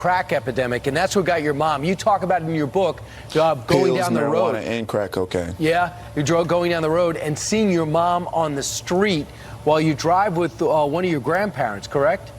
crack epidemic, and that's what got your mom. You talk about it in your book, going down the road. And crack cocaine. Yeah, you're going down the road and seeing your mom on the street while you drive with one of your grandparents, correct?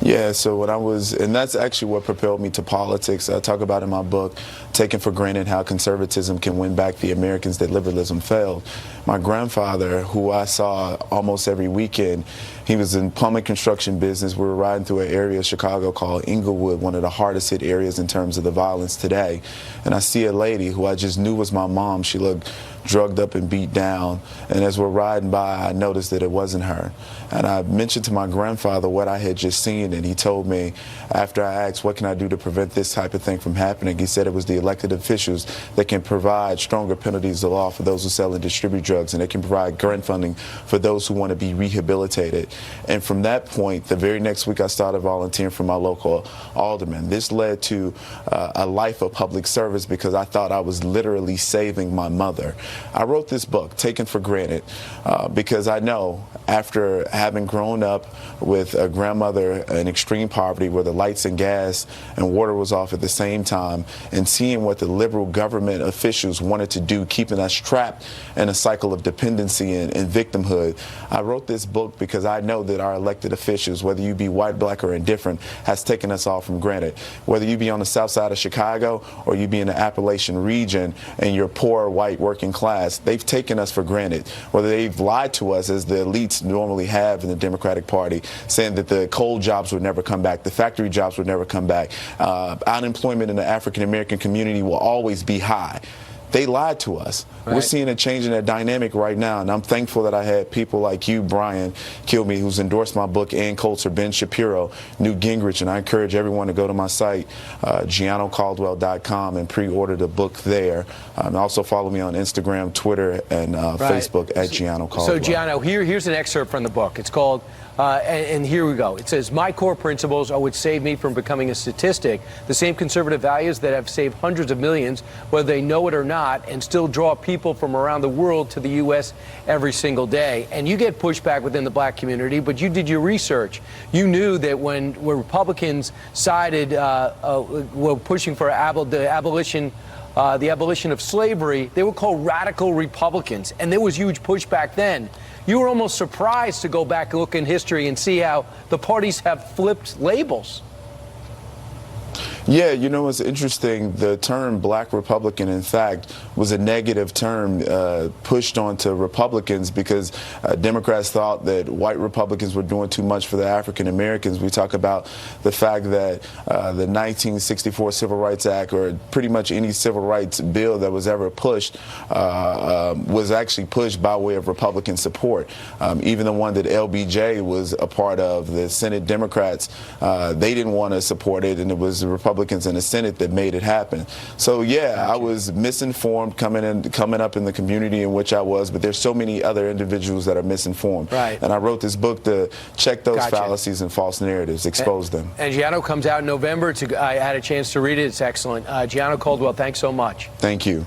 Yeah, so when I was, and that's actually what propelled me to politics. I talk about in my book, Taking for Granted How Conservatism Can Win Back the Americans That Liberalism Failed. My grandfather, who I saw almost every weekend, he was in plumbing construction business. We were riding through an area of Chicago called Inglewood, one of the hardest hit areas in terms of the violence today. And I see a lady who I just knew was my mom. She looked drugged up and beat down. And as we're riding by, I noticed that it wasn't her. And I mentioned to my grandfather what I had just seen, and he told me, after I asked, what can I do to prevent this type of thing from happening, he said it was the elected officials that can provide stronger penalties of law for those who sell and distribute drugs, and they can provide grant funding for those who want to be rehabilitated. And from that point, the very next week, I started volunteering for my local alderman. This led to a life of public service because I thought I was literally saving my mother. I wrote this book, Taken for Granted, because I know after having grown up with a grandmother in extreme poverty where the lights and gas and water was off at the same time, and seeing what the liberal government officials wanted to do, keeping us trapped in a cycle of dependency and victimhood, I wrote this book because I know that our elected officials, whether you be white, black, or indifferent, has taken us all from granted. Whether you be on the south side of Chicago or you be in the Appalachian region and you're poor, white, working class, they've taken us for granted. Whether they've lied to us, as the elites normally have in the Democratic Party, saying that the coal jobs would never come back, the factory jobs would never come back, unemployment in the African American community will always be high. They lied to us. Right. We're seeing a change in that dynamic right now, and I'm thankful that I had people like you, Brian Kilby, who's endorsed my book, Ann Coulter, Ben Shapiro, Newt Gingrich, and I encourage everyone to go to my site, GiannoCaldwell.com, and pre-order the book there. Also follow me on Instagram, Twitter, and Facebook at Gianno Caldwell. So, Gianno, here's an excerpt from the book. It's called, and here we go. It says, "My core principles are what saved me from becoming a statistic. The same conservative values that have saved hundreds of millions, whether they know it or not, and still draw people from around the world to the U.S. every single day." And you get pushback within the black community, but you did your research. You knew that when Republicans sided, were pushing for the abolition of slavery, they were called radical Republicans, and there was huge pushback then. You were almost surprised to go back and look in history and see how the parties have flipped labels. Yeah, you know, it's interesting. The term black Republican, in fact, was a negative term pushed onto Republicans because Democrats thought that white Republicans were doing too much for the African Americans. We talk about the fact that the 1964 Civil Rights Act, or pretty much any civil rights bill that was ever pushed, was actually pushed by way of Republican support. Even the one that LBJ was a part of, the Senate Democrats, they didn't want to support it, and it was the Republicans in the Senate that made it happen. So yeah, gotcha. I was misinformed coming up in the community in which I was, but there's so many other individuals that are misinformed. Right. And I wrote this book to check those Gotcha. Fallacies and false narratives, expose them. And Gianno comes out in November. I had a chance to read it. It's excellent. Gianno Caldwell, thanks so much. Thank you.